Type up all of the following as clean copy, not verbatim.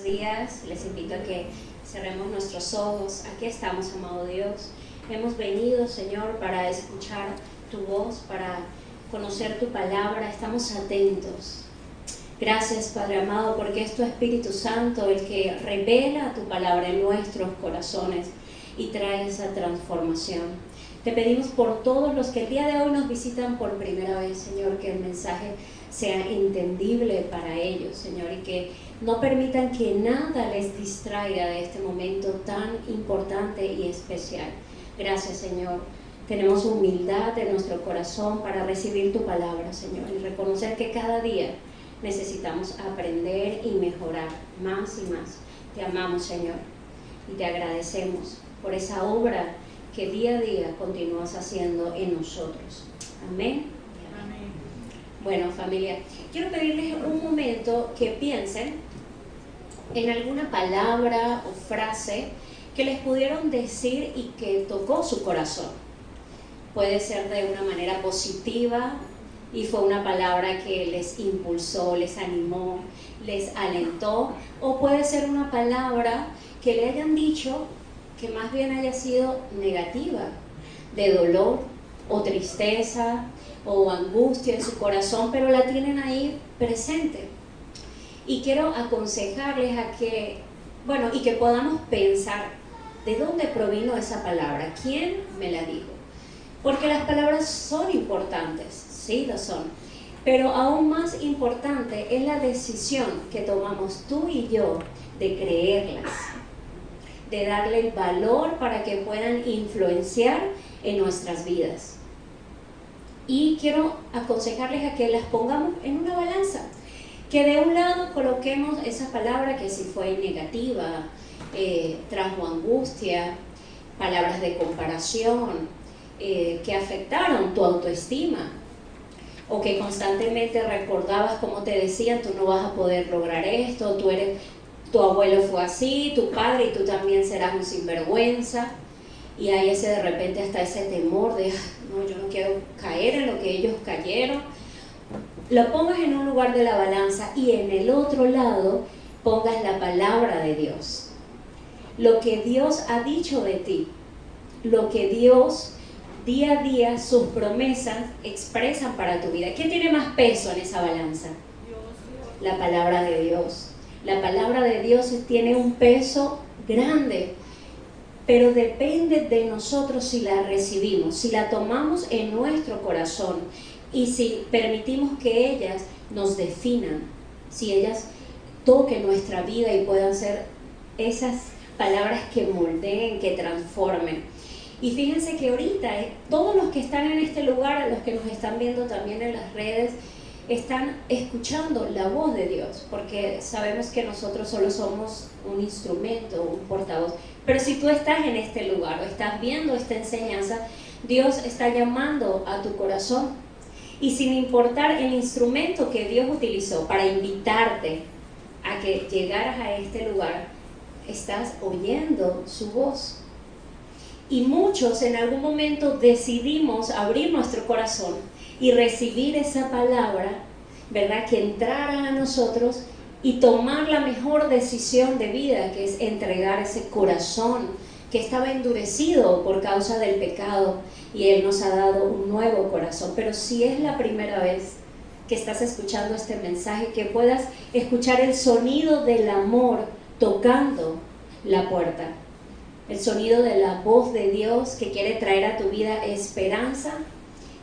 días. Les invito a que cerremos nuestros ojos. Aquí estamos, amado Dios. Hemos venido, Señor, para escuchar tu voz, para conocer tu palabra. Estamos atentos. Gracias, Padre amado, porque es tu Espíritu Santo el que revela tu palabra en nuestros corazones y trae esa transformación. Te pedimos por todos los que el día de hoy nos visitan por primera vez, Señor, que el mensaje sea entendible para ellos, Señor, y que no permitan que nada les distraiga de este momento tan importante y especial. Gracias, Señor. Tenemos humildad en nuestro corazón para recibir tu palabra, Señor, y reconocer que cada día necesitamos aprender y mejorar más y más. Te amamos, Señor, y te agradecemos por esa obra que día a día continúas haciendo en nosotros. Amén. Amén. Bueno, familia, quiero pedirles un momento que piensen en alguna palabra o frase que les pudieron decir y que tocó su corazón. Puede ser de una manera positiva y fue una palabra que les impulsó, les animó, les alentó, o puede ser una palabra que le hayan dicho que más bien haya sido negativa, de dolor o tristeza o angustia en su corazón, pero la tienen ahí presente. Y quiero aconsejarles a que, y que podamos pensar de dónde provino esa palabra, quién me la dijo. Porque las palabras son importantes, sí lo son, pero aún más importante es la decisión que tomamos tú y yo de creerlas, de darle el valor para que puedan influenciar en nuestras vidas. Y quiero aconsejarles a que las pongamos en una balanza, que de un lado coloquemos esa palabra que si fue negativa, trajo angustia, palabras de comparación, que afectaron tu autoestima, o que constantemente recordabas cómo te decían, tú no vas a poder lograr esto, tu abuelo fue así, tu padre, y tú también serás un sinvergüenza. Y hay de repente hasta ese temor de, no, yo no quiero caer en lo que ellos cayeron. Lo pongas en un lugar de la balanza y en el otro lado pongas la palabra de Dios. Lo que Dios ha dicho de ti, lo que Dios día a día, sus promesas expresan para tu vida. ¿Qué tiene más peso en esa balanza? La palabra de Dios. La palabra de Dios tiene un peso grande, pero depende de nosotros si la recibimos, si la tomamos en nuestro corazón y si permitimos que ellas nos definan, si ellas toquen nuestra vida y puedan ser esas palabras que moldeen, que transformen. Y fíjense que ahorita todos los que están en este lugar, los que nos están viendo también en las redes, están escuchando la voz de Dios, porque sabemos que nosotros solo somos un instrumento, un portavoz. Pero si tú estás en este lugar o estás viendo esta enseñanza, Dios está llamando a tu corazón. Y sin importar el instrumento que Dios utilizó para invitarte a que llegaras a este lugar, estás oyendo su voz. Y muchos en algún momento decidimos abrir nuestro corazón y recibir esa palabra, ¿verdad? Que entrara a nosotros y tomar la mejor decisión de vida, que es entregar ese corazón que estaba endurecido por causa del pecado, y Él nos ha dado un nuevo corazón. Pero si es la primera vez que estás escuchando este mensaje, que puedas escuchar el sonido del amor tocando la puerta, el sonido de la voz de Dios que quiere traer a tu vida esperanza,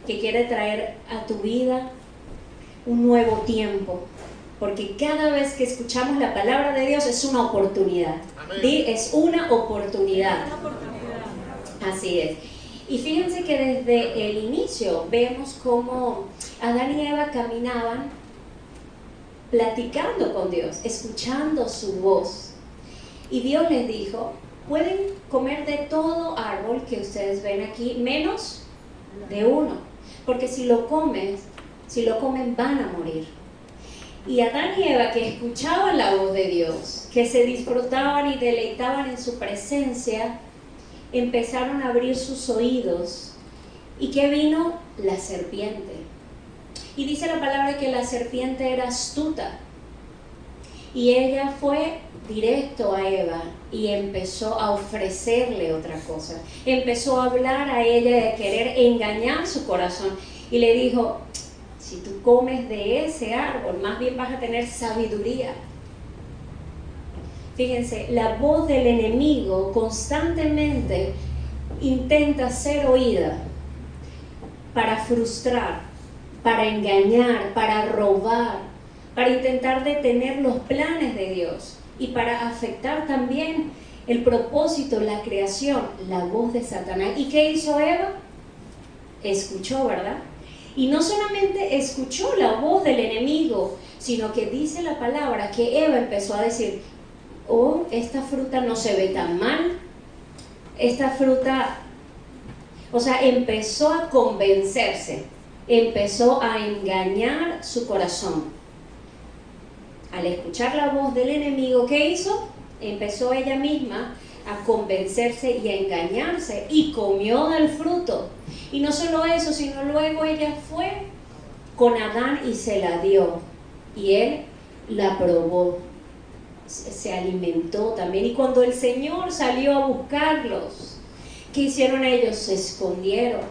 que quiere traer a tu vida un nuevo tiempo, porque cada vez que escuchamos la palabra de Dios es una oportunidad. Amén. Es una oportunidad. Así es. Y fíjense que desde el inicio vemos cómo Adán y Eva caminaban platicando con Dios, escuchando su voz. Y Dios les dijo, pueden comer de todo árbol que ustedes ven aquí, menos de uno, porque si lo comen van a morir. Y Adán y Eva, que escuchaban la voz de Dios, que se disfrutaban y deleitaban en su presencia, empezaron a abrir sus oídos. ¿Y qué vino? La serpiente. Y dice la palabra que la serpiente era astuta Y ella fue directo a Eva y empezó a ofrecerle otra cosa. Empezó a hablar a ella de querer engañar su corazón. Y le dijo, si tú comes de ese árbol, más bien vas a tener sabiduría. Fíjense, la voz del enemigo constantemente intenta ser oída para frustrar, para engañar, para robar, para intentar detener los planes de Dios y para afectar también el propósito, la creación, la voz de Satanás. ¿Y qué hizo Eva? Escuchó, ¿verdad? Y no solamente escuchó la voz del enemigo, sino que dice la palabra que Eva empezó a decir, oh, esta fruta no se ve tan mal, esta fruta, o sea, empezó a convencerse, empezó a engañar su corazón. Al escuchar la voz del enemigo, ¿qué hizo? Empezó ella misma a convencerse y a engañarse y comió del fruto. Y no solo eso, sino luego ella fue con Adán y se la dio. Y él la probó, se alimentó también. Y cuando el Señor salió a buscarlos, ¿qué hicieron ellos? Se escondieron.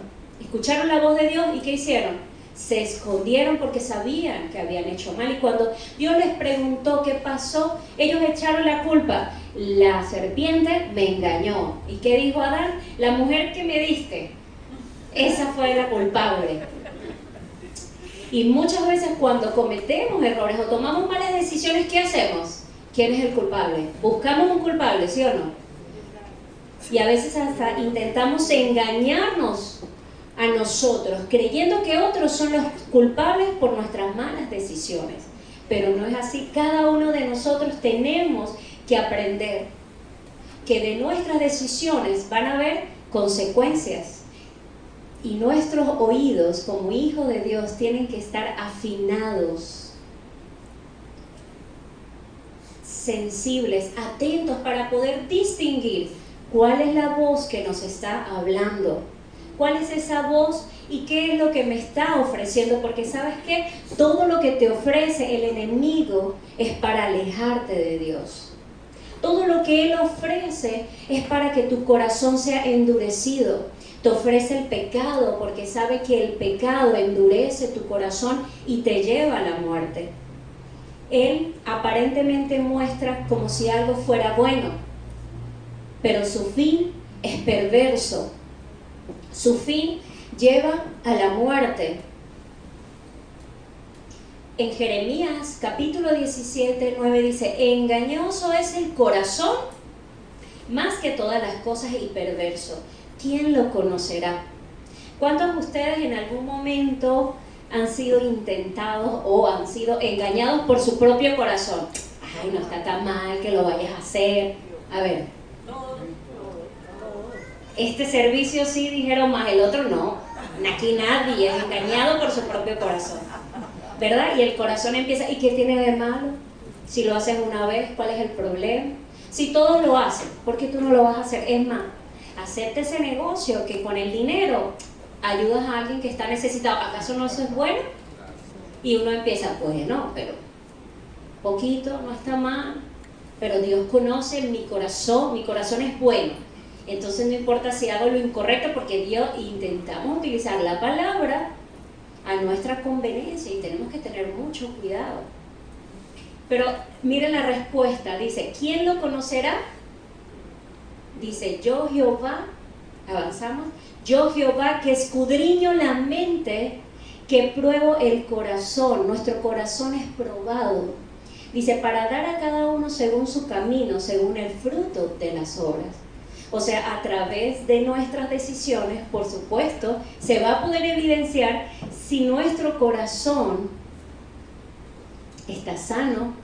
Escucharon la voz de Dios y ¿qué hicieron? Se escondieron porque sabían que habían hecho mal. Y cuando Dios les preguntó qué pasó, ellos echaron la culpa. La serpiente me engañó. ¿Y qué dijo Adán? La mujer que me diste, esa fue la culpable. Y muchas veces cuando cometemos errores o tomamos malas decisiones, ¿qué hacemos? ¿Quién es el culpable? Buscamos un culpable, ¿sí o no? Y a veces hasta intentamos engañarnos a nosotros, creyendo que otros son los culpables por nuestras malas decisiones. Pero no es así. Cada uno de nosotros tenemos que aprender que de nuestras decisiones van a haber consecuencias. Y nuestros oídos como hijos de Dios tienen que estar afinados, sensibles, atentos para poder distinguir cuál es la voz que nos está hablando, cuál es esa voz y qué es lo que me está ofreciendo, porque ¿sabes qué? Todo lo que te ofrece el enemigo es para alejarte de Dios. Todo lo que él ofrece es para que tu corazón sea endurecido. Te ofrece el pecado porque sabe que el pecado endurece tu corazón y te lleva a la muerte. Él aparentemente muestra como si algo fuera bueno, pero su fin es perverso. Su fin lleva a la muerte. En Jeremías capítulo 17, 9 dice, engañoso es el corazón más que todas las cosas y perverso. ¿Quién lo conocerá? ¿Cuántos de ustedes en algún momento han sido intentados o han sido engañados por su propio corazón? Ay, no está tan mal que lo vayas a hacer. A ver, este servicio sí dijeron más, el otro no. Aquí nadie es engañado por su propio corazón, ¿verdad? Y el corazón empieza, ¿y qué tiene de malo? Si lo haces una vez, ¿cuál es el problema? Si todos lo hacen, ¿por qué tú no lo vas a hacer? Es más, acepta ese negocio que con el dinero ayudas a alguien que está necesitado. ¿Acaso no eso es bueno? Y uno empieza, pues no, pero poquito, no está mal, pero Dios conoce mi corazón es bueno. Entonces no importa si hago lo incorrecto, porque Dios, intentamos utilizar la palabra a nuestra conveniencia y tenemos que tener mucho cuidado. Pero miren la respuesta, dice, ¿quién lo conocerá? Dice, yo Jehová, avanzamos, yo Jehová que escudriño la mente, que pruebo el corazón, nuestro corazón es probado. Dice, para dar a cada uno según su camino, según el fruto de las obras. O sea, a través de nuestras decisiones, por supuesto, se va a poder evidenciar si nuestro corazón está sano,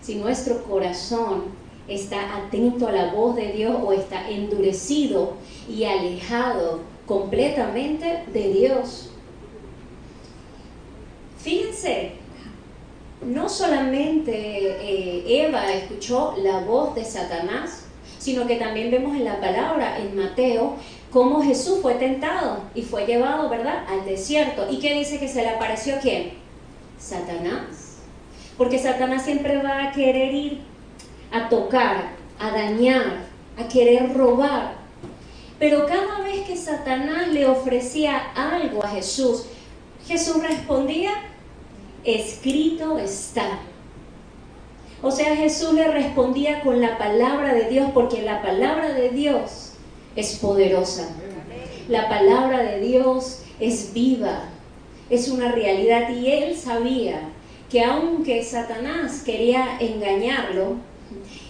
si nuestro corazón está atento a la voz de Dios o está endurecido y alejado completamente de Dios. Fíjense, no solamente Eva escuchó la voz de Satanás, sino que también vemos en la palabra, en Mateo, cómo Jesús fue tentado y fue llevado, ¿verdad?, al desierto. ¿Y qué dice que se le apareció a quién? Satanás. porque Satanás siempre va a querer ir a tocar, a dañar, a querer robar. Pero cada vez que Satanás le ofrecía algo a Jesús, Jesús respondía: escrito está. O sea, Jesús le respondía con la palabra de Dios, porque la palabra de Dios es poderosa. La palabra de Dios es viva, es una realidad, y él sabía que aunque Satanás quería engañarlo,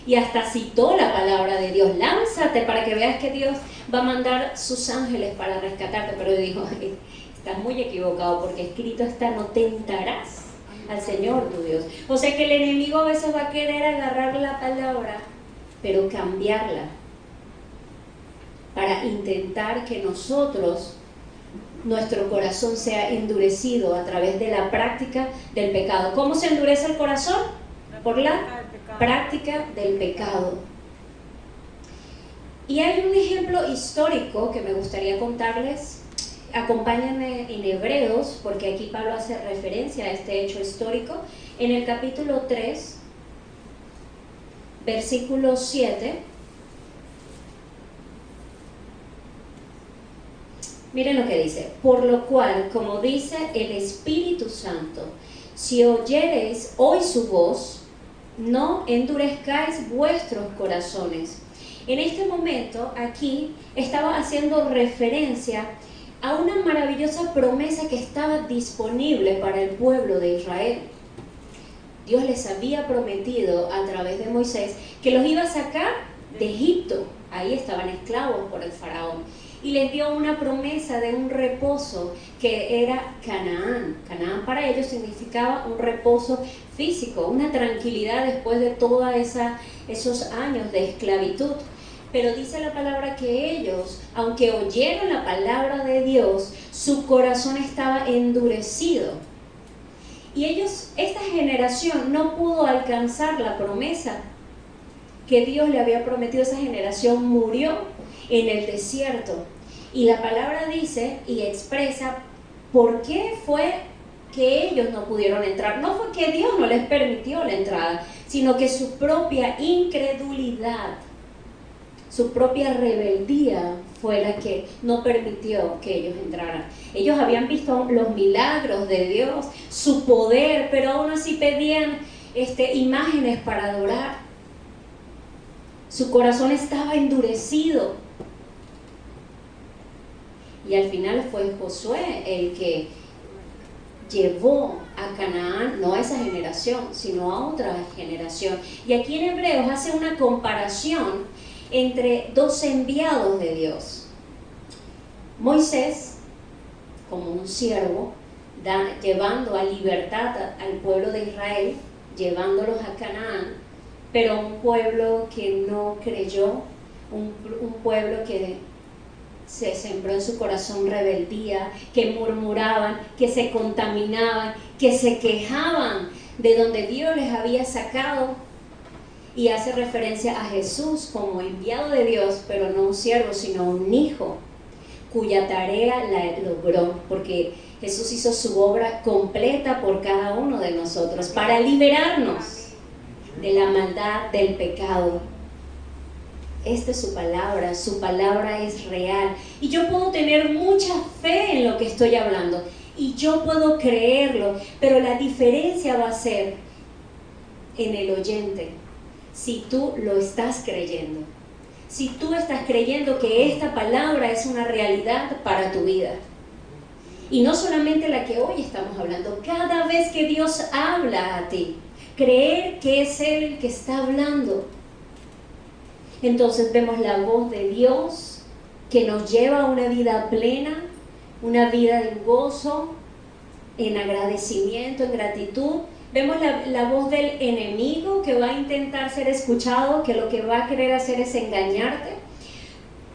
y hasta citó la palabra de Dios: lánzate para que veas que Dios va a mandar sus ángeles para rescatarte, pero dijo: estás muy equivocado, porque escrito está, no tentarás al Señor tu Dios. O sea que el enemigo a veces va a querer agarrar la palabra, pero cambiarla, para intentar que nosotros, nuestro corazón sea endurecido a través de la práctica del pecado. ¿Cómo se endurece el corazón? Por la práctica del pecado. Y hay un ejemplo histórico que me gustaría contarles. Acompáñenme en Hebreos, porque aquí Pablo hace referencia a este hecho histórico. En el capítulo 3, versículo 7. Miren lo que dice: por lo cual, como dice el Espíritu Santo, si oyereis hoy su voz, no endurezcáis vuestros corazones. En este momento, aquí estaba haciendo referencia a una maravillosa promesa que estaba disponible para el pueblo de Israel. Dios les había prometido a través de Moisés que los iba a sacar de Egipto. Ahí estaban esclavos por el faraón. Y les dio una promesa de un reposo que era Canaán. Canaán para ellos significaba un reposo físico, una tranquilidad después de todos esos años de esclavitud. Pero dice la palabra que ellos, aunque oyeron la palabra de Dios, su corazón estaba endurecido. Y esta generación no pudo alcanzar la promesa que Dios le había prometido. Esa generación murió en el desierto. Y la palabra dice y expresa por qué fue que ellos no pudieron entrar. No fue que Dios no les permitió la entrada, sino que su propia incredulidad, su propia rebeldía fue la que no permitió que ellos entraran. Ellos habían visto los milagros de Dios, su poder, pero aún así pedían imágenes para adorar. Su corazón estaba endurecido. Y al final fue Josué el que llevó a Canaán, no a esa generación, sino a otra generación. Y aquí en Hebreos hace una comparación entre dos enviados de Dios. Moisés, como un siervo, llevando a libertad al pueblo de Israel, llevándolos a Canaán, pero un pueblo que no creyó, un pueblo que se sembró en su corazón rebeldía, que murmuraban, que se contaminaban, que se quejaban de donde Dios les había sacado. Y hace referencia a Jesús como enviado de Dios, pero no un siervo, sino un hijo, cuya tarea la logró, porque Jesús hizo su obra completa por cada uno de nosotros, para liberarnos de la maldad del pecado. Esta es su palabra es real. Y yo puedo tener mucha fe en lo que estoy hablando, y yo puedo creerlo, pero la diferencia va a ser en el oyente. Si tú lo estás creyendo, si tú estás creyendo que esta palabra es una realidad para tu vida, y no solamente la que hoy estamos hablando, cada vez que Dios habla a ti, creer que es Él el que está hablando. Entonces vemos la voz de Dios que nos lleva a una vida plena, una vida en gozo, en agradecimiento, en gratitud. Vemos la voz del enemigo que va a intentar ser escuchado, que lo que va a querer hacer es engañarte.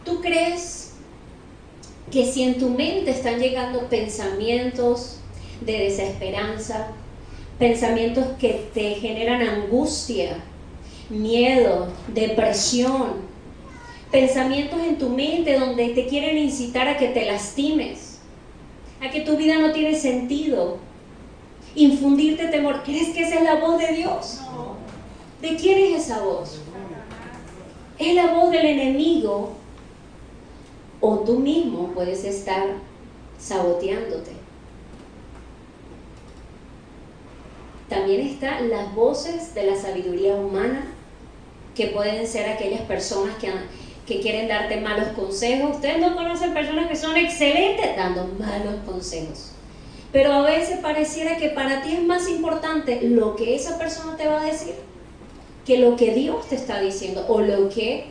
¿Tú crees que si en tu mente están llegando pensamientos de desesperanza, pensamientos que te generan angustia, miedo, depresión, pensamientos en tu mente donde te quieren incitar a que te lastimes, a que tu vida no tiene sentido, infundirte temor. ¿Crees que esa es la voz de Dios? ¿De quién es esa voz? ¿Es la voz del enemigo? ¿O tú mismo puedes estar saboteándote? También están las voces de la sabiduría humana, que pueden ser aquellas personas que quieren darte malos consejos. Ustedes no conocen personas que son excelentes dando malos consejos, pero a veces pareciera que para ti es más importante lo que esa persona te va a decir que lo que Dios te está diciendo, o lo que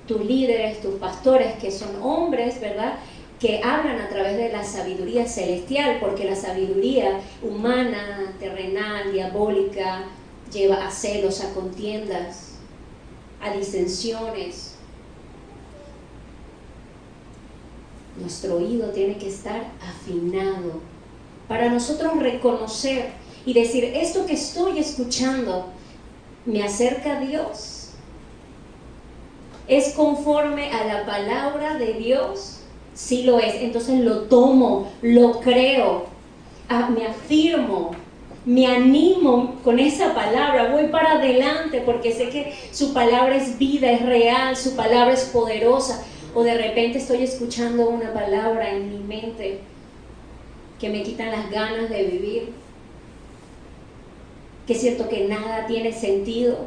tus líderes, tus pastores, que son hombres, ¿verdad?, que hablan a través de la sabiduría celestial, porque la sabiduría humana, terrenal, diabólica, lleva a celos, a contiendas, a disensiones. Nuestro oído tiene que estar afinado para nosotros reconocer y decir, esto que estoy escuchando me acerca a Dios, es conforme a la palabra de Dios. Sí lo es, entonces lo tomo, lo creo, me afirmo, me animo con esa palabra, voy para adelante porque sé que su palabra es vida, es real, su palabra es poderosa. O de repente estoy escuchando una palabra en mi mente que me quitan las ganas de vivir, que siento que nada tiene sentido.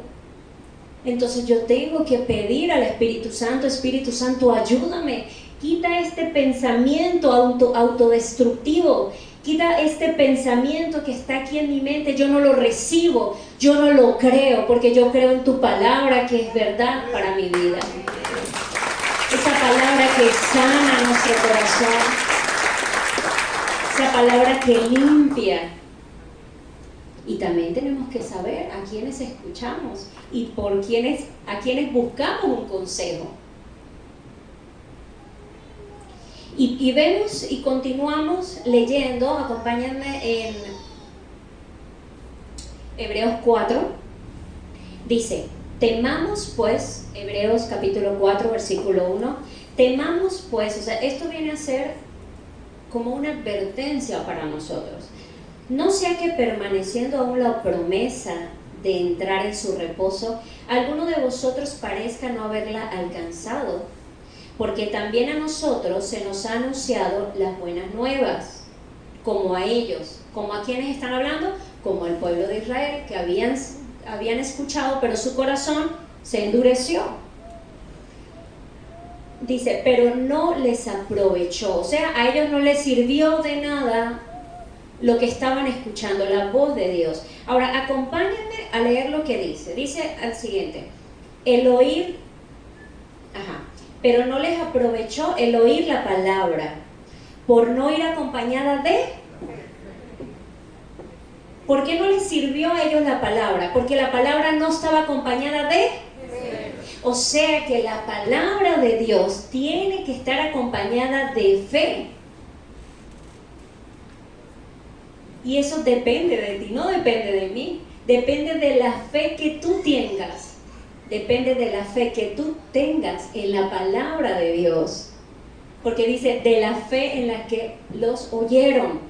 Entonces yo tengo que pedir al Espíritu Santo, ayúdame, quita este pensamiento autodestructivo, quita este pensamiento que está aquí en mi mente, yo no lo recibo, yo no lo creo, porque yo creo en tu palabra que es verdad para mi vida. Esa palabra que sana nuestro corazón, esa palabra que limpia. Y también tenemos que saber a quiénes escuchamos y a quienes buscamos un consejo. Y vemos y continuamos leyendo, acompáñenme en Hebreos 4, dice, temamos pues, Hebreos capítulo 4, versículo 1, temamos pues, o sea, esto viene a ser como una advertencia para nosotros. No sea que permaneciendo aún la promesa de entrar en su reposo, alguno de vosotros parezca no haberla alcanzado, porque también a nosotros se nos ha anunciado las buenas nuevas, como a ellos. ¿Como a quienes están hablando? Como al pueblo de Israel, que habían escuchado, pero su corazón se endureció. Dice, pero no les aprovechó, o sea, a ellos no les sirvió de nada lo que estaban escuchando, la voz de Dios. Ahora, acompáñenme a leer lo que dice. Dice al siguiente, el oír, pero no les aprovechó el oír la palabra, por no ir acompañada de... ¿Por qué no les sirvió a ellos la palabra? Porque la palabra no estaba acompañada de... O sea que la palabra de Dios tiene que estar acompañada de fe. Y eso depende de ti, no depende de mí. Depende de la fe que tú tengas. Depende de la fe que tú tengas en la palabra de Dios. Porque dice, de la fe en la que los oyeron.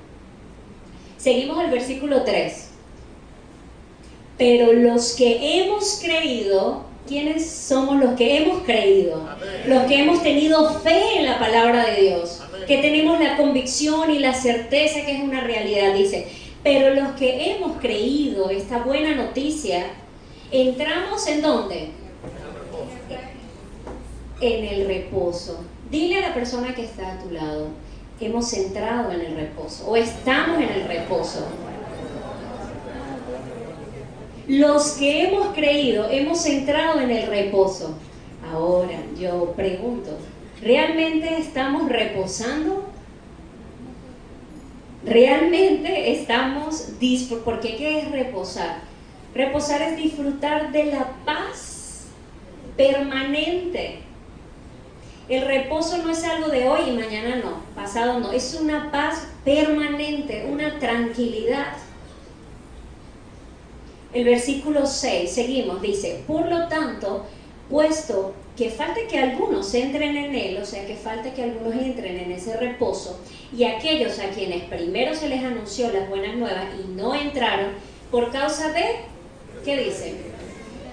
Seguimos el versículo 3. Pero los que hemos creído, ¿quiénes somos los que hemos creído? Amén. Los que hemos tenido fe en la palabra de Dios. Amén. Que tenemos la convicción y la certeza que es una realidad. Dice, pero los que hemos creído esta buena noticia, ¿entramos en dónde? En el reposo. Dile a la persona que está a tu lado, hemos entrado en el reposo o estamos en el reposo. Los que hemos creído, hemos entrado en el reposo. Ahora yo pregunto, ¿realmente estamos reposando? ¿Realmente estamos porque qué es reposar? Reposar es disfrutar de la paz permanente. El reposo no es algo de hoy y mañana no, pasado no, es una paz permanente, una tranquilidad. El versículo 6, seguimos, dice, por lo tanto, puesto que falta que algunos entren en él, o sea, que falta que algunos entren en ese reposo, y aquellos a quienes primero se les anunció las buenas nuevas y no entraron, por causa de, ¿qué dice?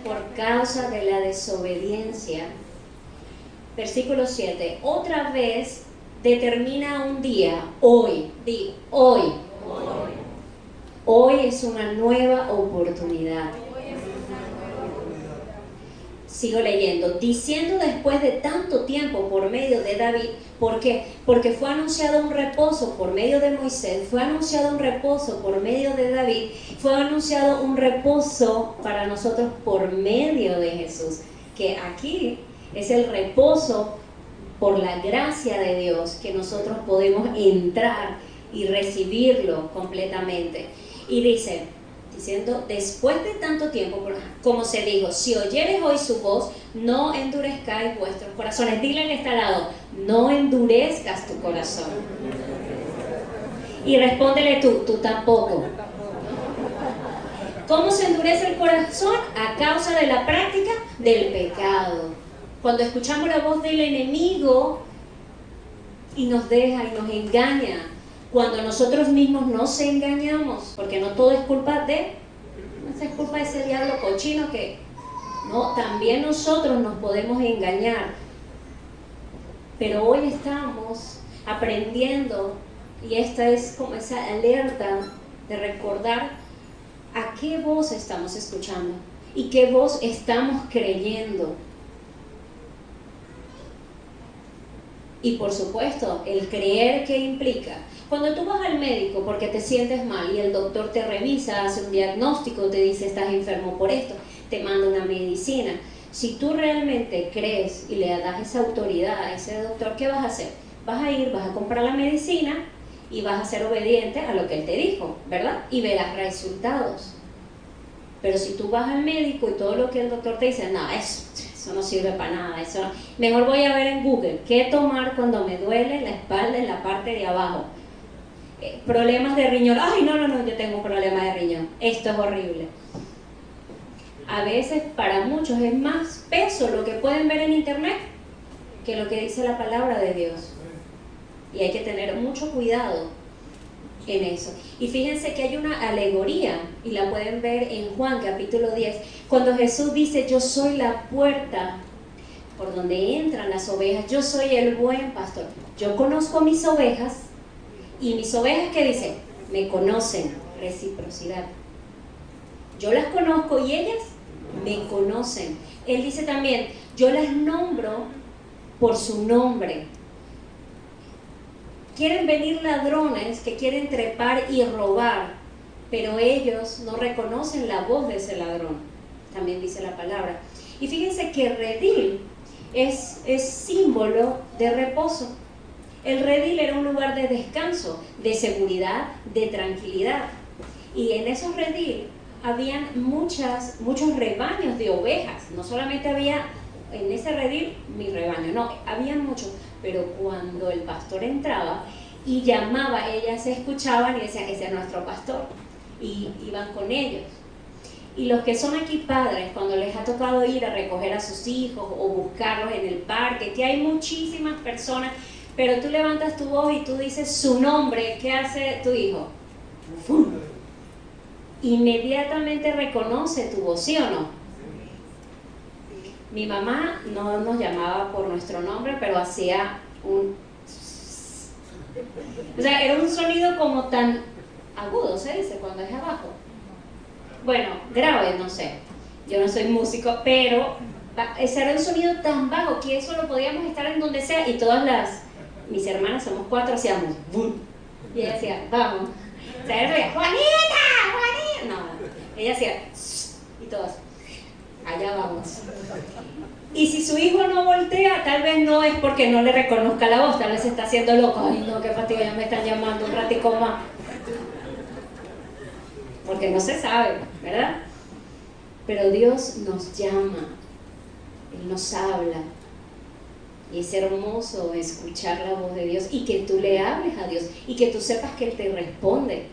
Por causa de la desobediencia. Versículo 7, otra vez determina un día, hoy, di, hoy. Hoy es una nueva oportunidad. Sigo leyendo, diciendo después de tanto tiempo por medio de David, ¿por qué? Porque fue anunciado un reposo por medio de Moisés, fue anunciado un reposo por medio de David, fue anunciado un reposo para nosotros por medio de Jesús, que aquí es el reposo por la gracia de Dios, que nosotros podemos entrar y recibirlo completamente. Y dice, diciendo, después de tanto tiempo, como se dijo, si oyeres hoy su voz, no endurezcáis vuestros corazones. Dile que está al lado, no endurezcas tu corazón. Y respóndele tú tampoco. ¿Cómo se endurece el corazón? A causa de la práctica del pecado. Cuando escuchamos la voz del enemigo y nos deja y nos engaña, cuando nosotros mismos nos engañamos, porque no todo es culpa de, no es culpa de ese diablo cochino que, no, también nosotros nos podemos engañar. Pero hoy estamos aprendiendo, y esta es como esa alerta de recordar a qué voz estamos escuchando y qué voz estamos creyendo. Y por supuesto, el creer, ¿qué implica? Cuando tú vas al médico porque te sientes mal y el doctor te revisa, hace un diagnóstico, te dice estás enfermo por esto, te manda una medicina. Si tú realmente crees y le das esa autoridad a ese doctor, ¿qué vas a hacer? Vas a ir, vas a comprar la medicina y vas a ser obediente a lo que él te dijo, ¿verdad? Y verás resultados. Pero si tú vas al médico y todo lo que el doctor te dice, no, eso no sirve para nada, eso no. Mejor voy a ver en Google qué tomar cuando me duele la espalda en la parte de abajo. Problemas de riñón, ay no, yo tengo un problema de riñón, esto es horrible. A veces para muchos es más peso lo que pueden ver en internet que lo que dice la palabra de Dios. Y hay que tener mucho cuidado en eso. Y fíjense que hay una alegoría, y la pueden ver en Juan capítulo 10, cuando Jesús dice, yo soy la puerta por donde entran las ovejas, yo soy el buen pastor, yo conozco mis ovejas, y mis ovejas, ¿qué dicen? Me conocen, reciprocidad. Yo las conozco y ellas me conocen. Él dice también, yo las nombro por su nombre. Quieren venir ladrones que quieren trepar y robar, pero ellos no reconocen la voz de ese ladrón. También dice la palabra. Y fíjense que redil es símbolo de reposo. El redil era un lugar de descanso, de seguridad, de tranquilidad. Y en esos redil habían muchos rebaños de ovejas. No solamente había en ese redil mi rebaño, no, había muchos. Pero cuando el pastor entraba y llamaba, ellas se escuchaban y decían, ese es nuestro pastor. Y iban con ellos. Y los que son aquí padres, cuando les ha tocado ir a recoger a sus hijos o buscarlos en el parque, que hay muchísimas personas, pero tú levantas tu voz y tú dices su nombre, ¿qué hace tu hijo? ¡Fum! Inmediatamente reconoce tu voz, ¿sí o no? Mi mamá no nos llamaba por nuestro nombre, pero hacía un... O sea, era un sonido como tan agudo, se dice, cuando es abajo. Bueno, grave, no sé. Yo no soy músico, pero ese era un sonido tan bajo que eso lo podíamos estar en donde sea y mis hermanas, somos 4, hacíamos ¡bum! Y ella decía, vamos. O sea, ella decía, ¡Juanita! No, ella hacía y todas, allá vamos. Y si su hijo no voltea, tal vez no es porque no le reconozca la voz, tal vez se está haciendo loco. Ay, no, qué fastidio, ya me están llamando un ratico más. Porque no se sabe, ¿verdad? Pero Dios nos llama, Él nos habla. Y es hermoso escuchar la voz de Dios y que tú le hables a Dios y que tú sepas que Él te responde.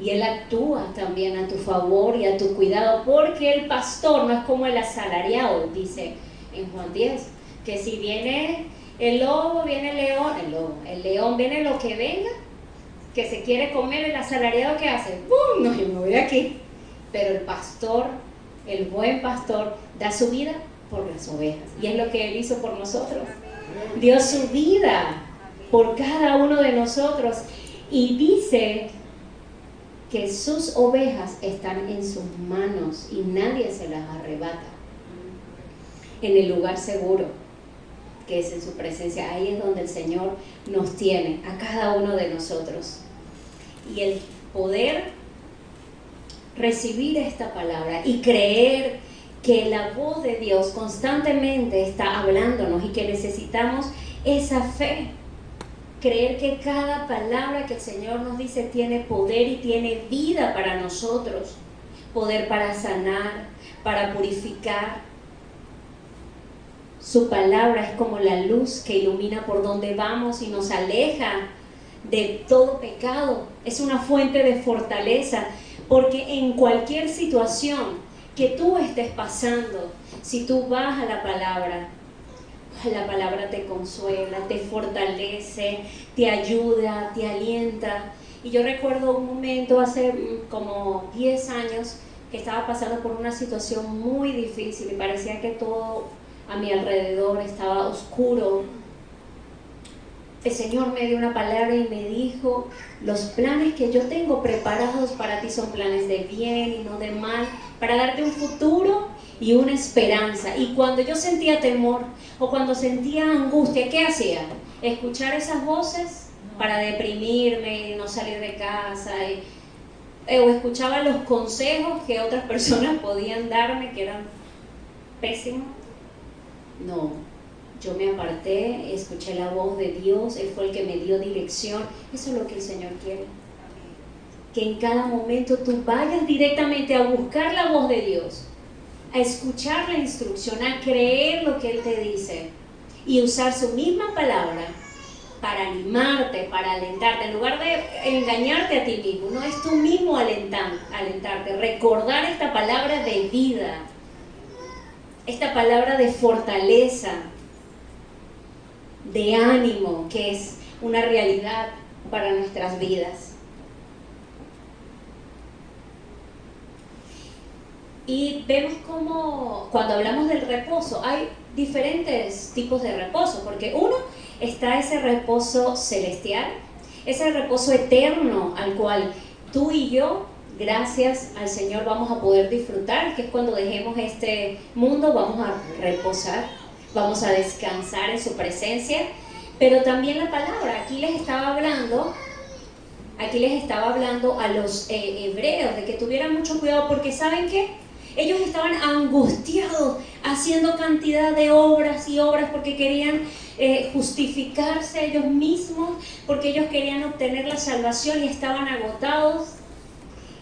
Y Él actúa también a tu favor y a tu cuidado, porque el pastor no es como el asalariado, dice en Juan 10, que si viene el lobo, viene el león viene lo que venga, que se quiere comer, el asalariado, ¿qué hace? ¡Bum! No, yo me voy de aquí. Pero el pastor, el buen pastor, da su vida por las ovejas, y es lo que Él hizo por nosotros. Dio su vida por cada uno de nosotros, y dice que sus ovejas están en sus manos y nadie se las arrebata. En el lugar seguro, que es en su presencia, ahí es donde el Señor nos tiene, a cada uno de nosotros. Y el poder recibir esta palabra y creer que la voz de Dios constantemente está hablándonos y que necesitamos esa fe. Creer que cada palabra que el Señor nos dice tiene poder y tiene vida para nosotros. Poder para sanar, para purificar. Su palabra es como la luz que ilumina por donde vamos y nos aleja de todo pecado. Es una fuente de fortaleza, porque en cualquier situación que tú estés pasando, si tú vas a la palabra te consuela, te fortalece, te ayuda, te alienta. Y yo recuerdo un momento hace como 10 años que estaba pasando por una situación muy difícil y parecía que todo a mi alrededor estaba oscuro. El Señor me dio una palabra y me dijo: los planes que yo tengo preparados para ti son planes de bien y no de mal, para darte un futuro y una esperanza. Y cuando yo sentía temor o cuando sentía angustia, ¿qué hacía? Escuchar esas voces para deprimirme y no salir de casa, o escuchaba los consejos que otras personas podían darme que eran pésimos. No, yo me aparté, escuché la voz de Dios, Él fue el que me dio dirección. Eso es lo que el Señor quiere, que en cada momento tú vayas directamente a buscar la voz de Dios, a escuchar la instrucción, a creer lo que Él te dice y usar su misma palabra para animarte, para alentarte, en lugar de engañarte a ti mismo. No, es tú mismo alentarte, recordar esta palabra de vida, esta palabra de fortaleza, de ánimo, que es una realidad para nuestras vidas. Y vemos cómo cuando hablamos del reposo hay diferentes tipos de reposo, porque uno está ese reposo celestial, ese reposo eterno al cual tú y yo, gracias al Señor, vamos a poder disfrutar, que es cuando dejemos este mundo, vamos a reposar, vamos a descansar en su presencia. Pero también la palabra, aquí les estaba hablando a los hebreos de que tuvieran mucho cuidado, porque ¿saben qué? Ellos estaban angustiados haciendo cantidad de obras y obras porque querían justificarse ellos mismos, porque ellos querían obtener la salvación y estaban agotados.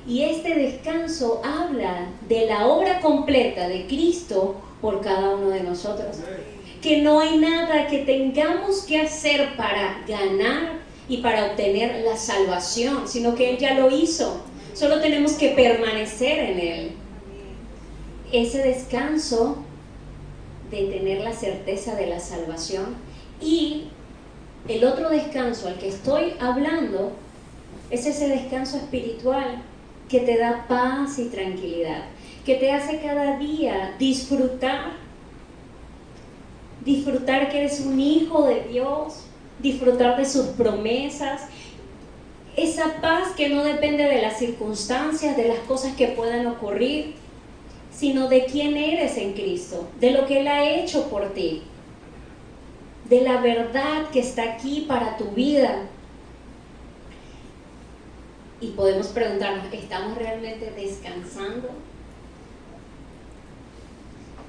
Y este descanso habla de la obra completa de Cristo por cada uno de nosotros. Que no hay nada que tengamos que hacer para ganar y para obtener la salvación, sino que Él ya lo hizo. Solo tenemos que permanecer en Él. Ese descanso de tener la certeza de la salvación. Y el otro descanso al que estoy hablando es ese descanso espiritual que te da paz y tranquilidad, que te hace cada día disfrutar que eres un hijo de Dios, disfrutar de sus promesas, esa paz que no depende de las circunstancias, de las cosas que puedan ocurrir, sino de quién eres en Cristo, de lo que Él ha hecho por ti, de la verdad que está aquí para tu vida. Y podemos preguntarnos, ¿estamos realmente descansando?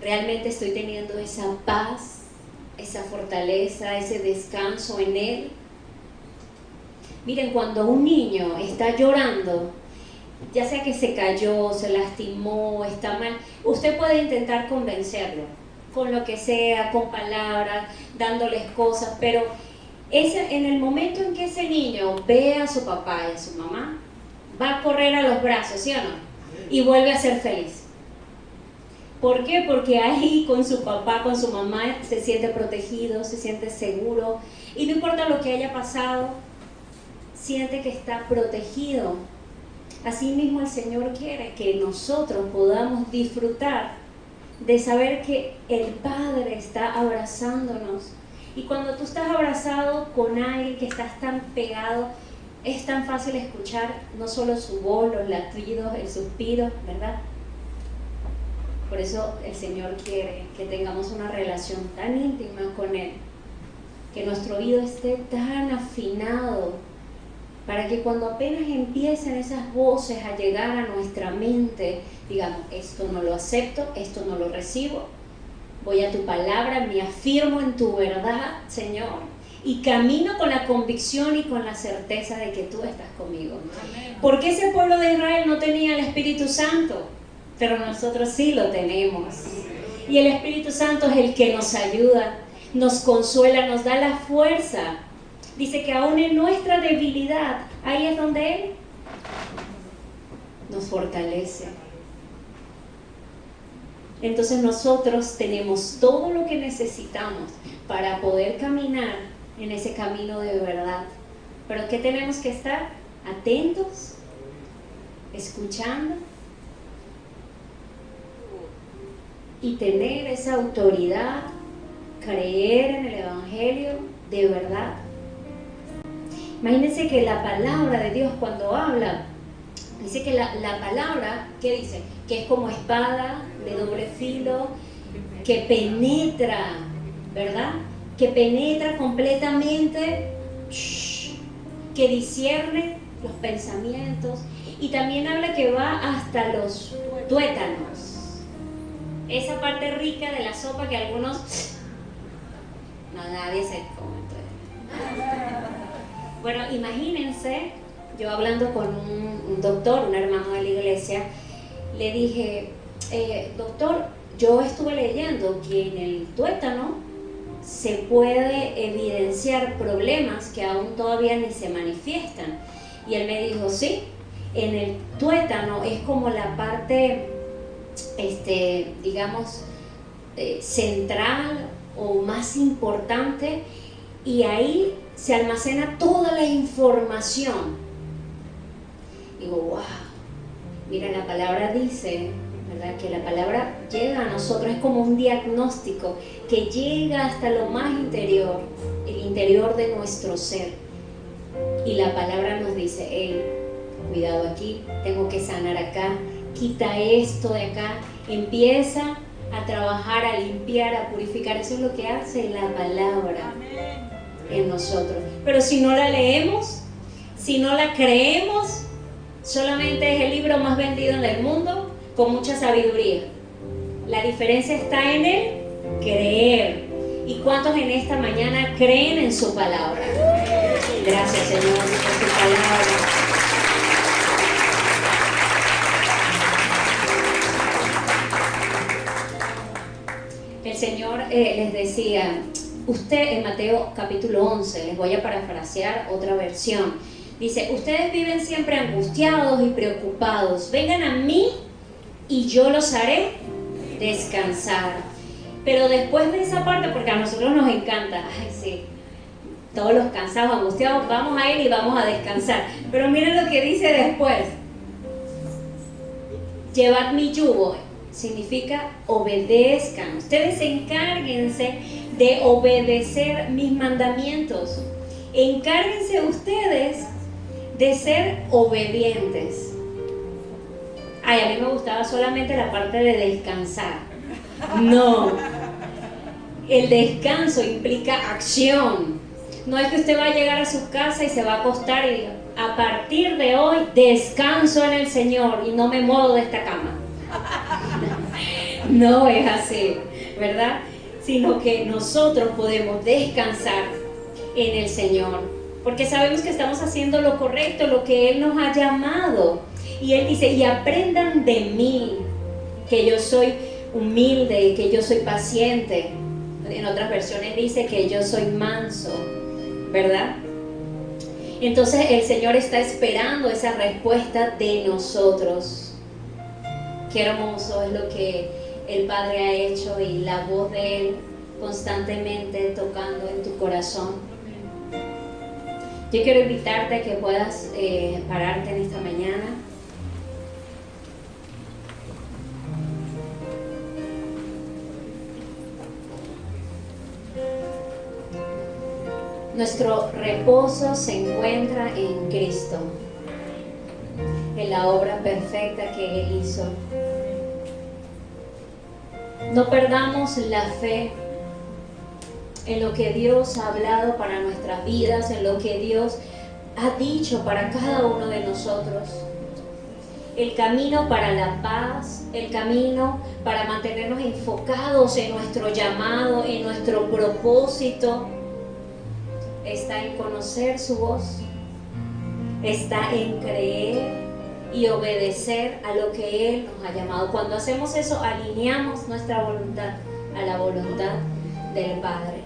¿Realmente estoy teniendo esa paz, esa fortaleza, ese descanso en Él? Miren, cuando un niño está llorando, ya sea que se cayó, se lastimó, está mal, usted puede intentar convencerlo, con lo que sea, con palabras, dándoles cosas, pero en el momento en que ese niño ve a su papá y a su mamá, va a correr a los brazos, ¿sí o no? Y vuelve a ser feliz. ¿Por qué? Porque ahí con su papá, con su mamá, se siente protegido, se siente seguro. Y no importa lo que haya pasado, siente que está protegido. Asimismo el Señor quiere que nosotros podamos disfrutar de saber que el Padre está abrazándonos. Y cuando tú estás abrazado con alguien que estás tan pegado, es tan fácil escuchar no solo su voz, los latidos, el suspiro, ¿verdad? Por eso el Señor quiere que tengamos una relación tan íntima con Él, que nuestro oído esté tan afinado, para que cuando apenas empiecen esas voces a llegar a nuestra mente, digamos, esto no lo acepto, esto no lo recibo, voy a tu palabra, me afirmo en tu verdad, Señor, y camino con la convicción y con la certeza de que tú estás conmigo. ¿Por qué ese pueblo de Israel no tenía el Espíritu Santo? Pero nosotros sí lo tenemos. Y el Espíritu Santo es el que nos ayuda, nos consuela, nos da la fuerza. Dice que aún en nuestra debilidad, ahí es donde Él nos fortalece. Entonces nosotros tenemos todo lo que necesitamos para poder caminar en ese camino de verdad. Pero ¿qué tenemos que estar? Atentos, escuchando y tener esa autoridad, creer en el Evangelio de verdad. Imagínense que la palabra de Dios cuando habla, dice que la palabra, ¿qué dice? Que es como espada de doble filo, que penetra, ¿verdad? Que penetra completamente, que discierne los pensamientos, y también habla que va hasta los tuétanos, esa parte rica de la sopa que algunos, no, nadie se come. Bueno, imagínense, yo hablando con un doctor, un hermano de la iglesia, le dije, doctor, yo estuve leyendo que en el tuétano se puede evidenciar problemas que aún todavía ni se manifiestan. Y él me dijo, sí, en el tuétano es como la parte, digamos, central o más importante, y ahí se almacena toda la información. Digo, wow, mira, la palabra dice, ¿verdad?, que la palabra llega a nosotros, es como un diagnóstico que llega hasta lo más interior, el interior de nuestro ser. Y la palabra nos dice, hey, cuidado aquí, tengo que sanar acá, quita esto de acá, empieza a trabajar, a limpiar, a purificar. Eso es lo que hace la palabra en nosotros. Pero si no la leemos, si no la creemos, solamente es el libro más vendido en el mundo con mucha sabiduría. La diferencia está en el creer. ¿Y cuántos en esta mañana creen en su palabra? Gracias, Señor, por su palabra. El Señor les decía, usted en Mateo capítulo 11, les voy a parafrasear otra versión, dice, ustedes viven siempre angustiados y preocupados, vengan a mí y yo los haré descansar. Pero después de esa parte, porque a nosotros nos encanta, ay sí, todos los cansados, angustiados, vamos a ir y vamos a descansar. Pero miren lo que dice después, llevad mi yugo, significa obedezcan. Ustedes encárguense de obedecer mis mandamientos. Encárguense ustedes de ser obedientes. Ay, a mí me gustaba solamente la parte de descansar. No. El descanso implica acción. No es que usted va a llegar a su casa y se va a acostar y diga, a partir de hoy descanso en el Señor y no me muevo de esta cama. No es así, ¿verdad? Sino que nosotros podemos descansar en el Señor, porque sabemos que estamos haciendo lo correcto, lo que Él nos ha llamado. Y Él dice, y aprendan de mí, que yo soy humilde, que yo soy paciente. En otras versiones dice que yo soy manso, ¿verdad? Entonces el Señor está esperando esa respuesta de nosotros. Qué hermoso es lo que el Padre ha hecho y la voz de Él constantemente tocando en tu corazón. Yo quiero invitarte a que puedas pararte en esta mañana. Nuestro reposo se encuentra en Cristo, en la obra perfecta que Él hizo. No perdamos la fe en lo que Dios ha hablado para nuestras vidas, en lo que Dios ha dicho para cada uno de nosotros. El camino para la paz, el camino para mantenernos enfocados en nuestro llamado, en nuestro propósito, está en conocer su voz, está en creer y obedecer a lo que Él nos ha llamado. Cuando hacemos eso, alineamos nuestra voluntad a la voluntad del Padre.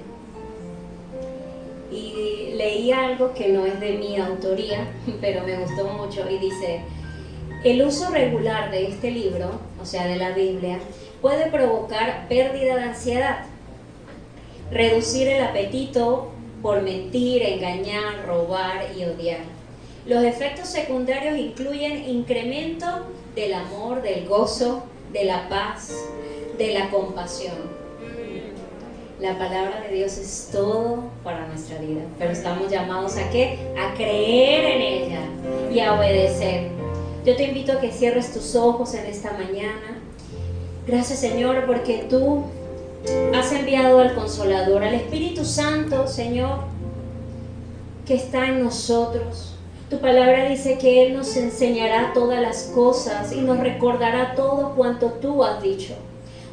Y leí algo que no es de mi autoría, pero me gustó mucho, y dice: el uso regular de este libro, o sea, de la Biblia, puede provocar pérdida de ansiedad, reducir el apetito por mentir, engañar, robar y odiar. Los efectos secundarios incluyen incremento del amor, del gozo, de la paz, de la compasión. La palabra de Dios es todo para nuestra vida, pero estamos llamados ¿a qué? A creer en ella y a obedecer. Yo te invito a que cierres tus ojos en esta mañana. Gracias, Señor, porque tú has enviado al Consolador, al Espíritu Santo, Señor, que está en nosotros. Tu palabra dice que Él nos enseñará todas las cosas y nos recordará todo cuanto tú has dicho.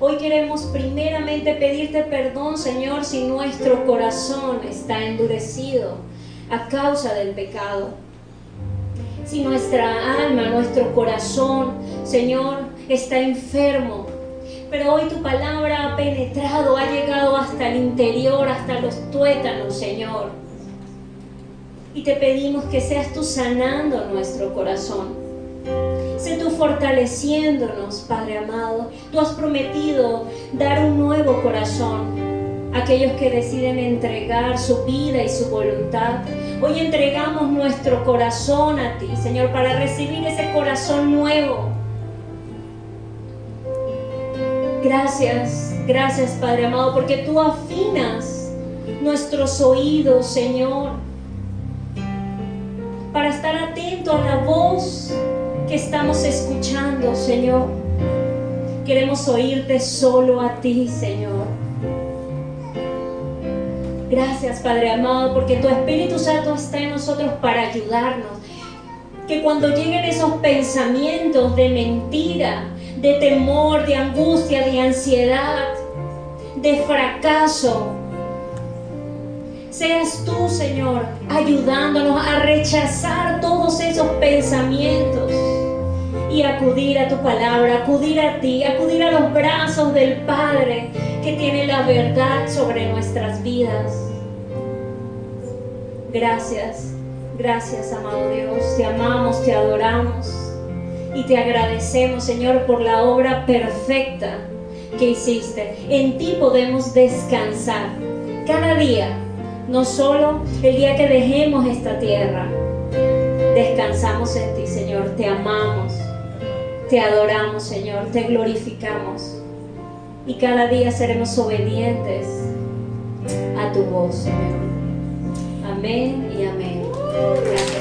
Hoy queremos primeramente pedirte perdón, Señor, si nuestro corazón está endurecido a causa del pecado. Si nuestra alma, nuestro corazón, Señor, está enfermo. Pero hoy tu palabra ha penetrado, ha llegado hasta el interior, hasta los tuétanos, Señor. Y te pedimos que seas tú sanando nuestro corazón. Sé tú fortaleciéndonos, Padre amado. Tú has prometido dar un nuevo corazón a aquellos que deciden entregar su vida y su voluntad. Hoy entregamos nuestro corazón a ti, Señor, para recibir ese corazón nuevo. Gracias, gracias, Padre amado, porque tú afinas nuestros oídos, Señor, para estar atento a la voz que estamos escuchando, Señor. Queremos oírte solo a ti, Señor. Gracias, Padre amado, porque tu Espíritu Santo está en nosotros para ayudarnos. Que cuando lleguen esos pensamientos de mentira, de temor, de angustia, de ansiedad, de fracaso, seas tú, Señor, ayudándonos a rechazar todos esos pensamientos y acudir a tu palabra, acudir a ti, acudir a los brazos del Padre que tiene la verdad sobre nuestras vidas. Gracias, gracias, amado Dios. Te amamos, te adoramos y te agradecemos, Señor, por la obra perfecta que hiciste. En ti podemos descansar cada día, no solo el día que dejemos esta tierra. Descansamos en ti, Señor. Te amamos, te adoramos, Señor, te glorificamos y cada día seremos obedientes a tu voz, Señor. Amén y amén. Gracias.